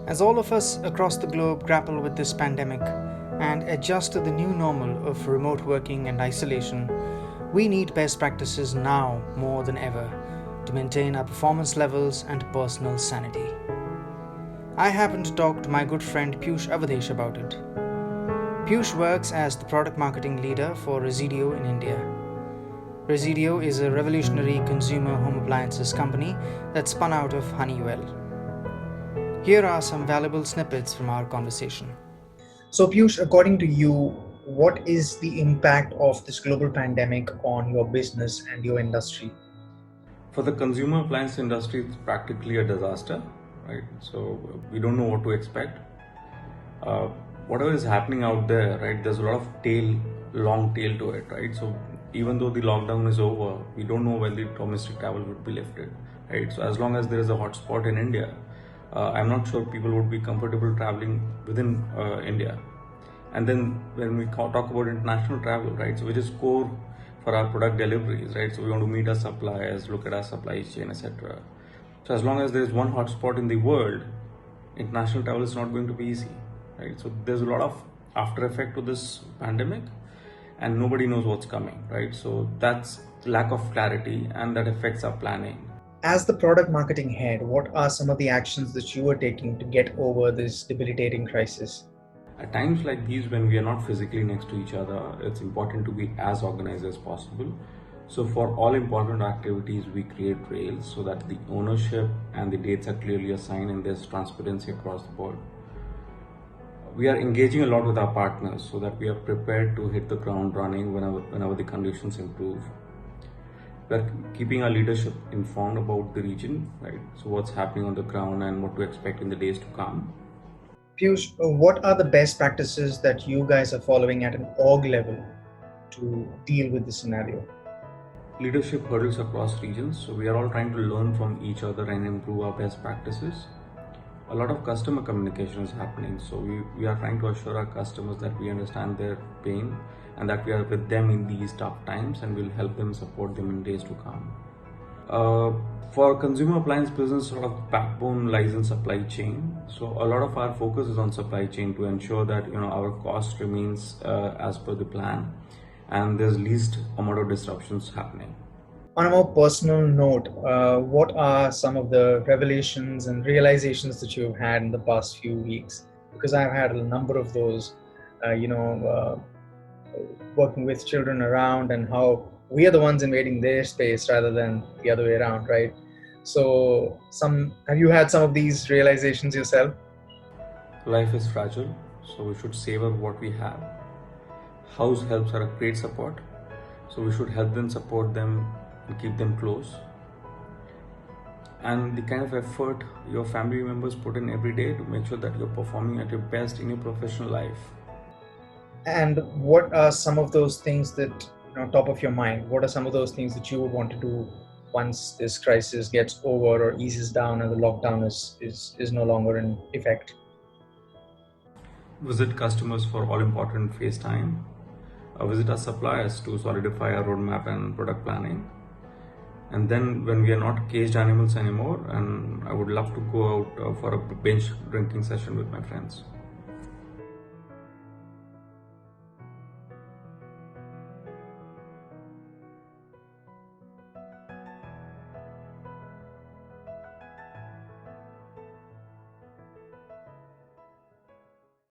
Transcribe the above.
As all of us across the globe grapple with this pandemic and adjust to the new normal of remote working and isolation, we need best practices now more than ever to maintain our performance levels and personal sanity. I happened to talk to my good friend Piyush Awadhesh about it. Piyush works as the product marketing leader for Resideo in India. Resideo is a revolutionary consumer home appliances company that spun out of Honeywell. Here are some valuable snippets from our conversation. So, Piyush, according to you, what is the impact of this global pandemic on your business and your industry? For the consumer appliance industry, it's practically a disaster, right? So we don't know what to expect. Uh, Whatever is happening out there, right? There's a lot of long tail to it, right? So even though the lockdown is over, we don't know when the domestic travel would be lifted, right? So as long as there is a hotspot in India, I'm not sure people would be comfortable traveling within India. And then when we talk about international travel, right? So which is core for our product deliveries, right? So we want to meet our suppliers, look at our supply chain, etc. So as long as there is one hotspot in the world, international travel is not going to be easy, right? So there's a lot of after effect to this pandemic, and nobody knows what's coming, right? So that's lack of clarity, and that affects our planning. As the product marketing head, what are some of the actions that you are taking to get over this debilitating crisis? At times like these, when we are not physically next to each other, it's important to be as organized as possible. So for all important activities, we create rails so that the ownership and the dates are clearly assigned and there's transparency across the board. We are engaging a lot with our partners so that we are prepared to hit the ground running whenever the conditions improve. We're keeping our leadership informed about the region, right? So what's happening on the ground and what to expect in the days to come. Piyush, what are the best practices that you guys are following at an org level to deal with this scenario? Leadership hurdles across regions, so we are all trying to learn from each other and improve our best practices. A lot of customer communication is happening, so we are trying to assure our customers that we understand their pain and that we are with them in these tough times and will help them support them in days to come. For consumer appliance business, sort of backbone lies in supply chain. So a lot of our focus is on supply chain to ensure that our cost remains as per the plan, and there's least amount of disruptions happening. On a more personal note, what are some of the revelations and realizations that you've had in the past few weeks? Because I've had a number of those, working with children around and how we are the ones invading their space rather than the other way around, right? So, have you had some of these realizations yourself? Life is fragile, so we should savor what we have. House helps are a great support, so we should help them, support them, and keep them close. And the kind of effort your family members put in every day to make sure that you're performing at your best in your professional life. And what are some of those things that, top of your mind? What are some of those things that you would want to do once this crisis gets over or eases down and the lockdown is no longer in effect? Visit customers for all important face time. Visit our suppliers to solidify our roadmap and product planning. And then when we are not caged animals anymore, and I would love to go out for a bench drinking session with my friends.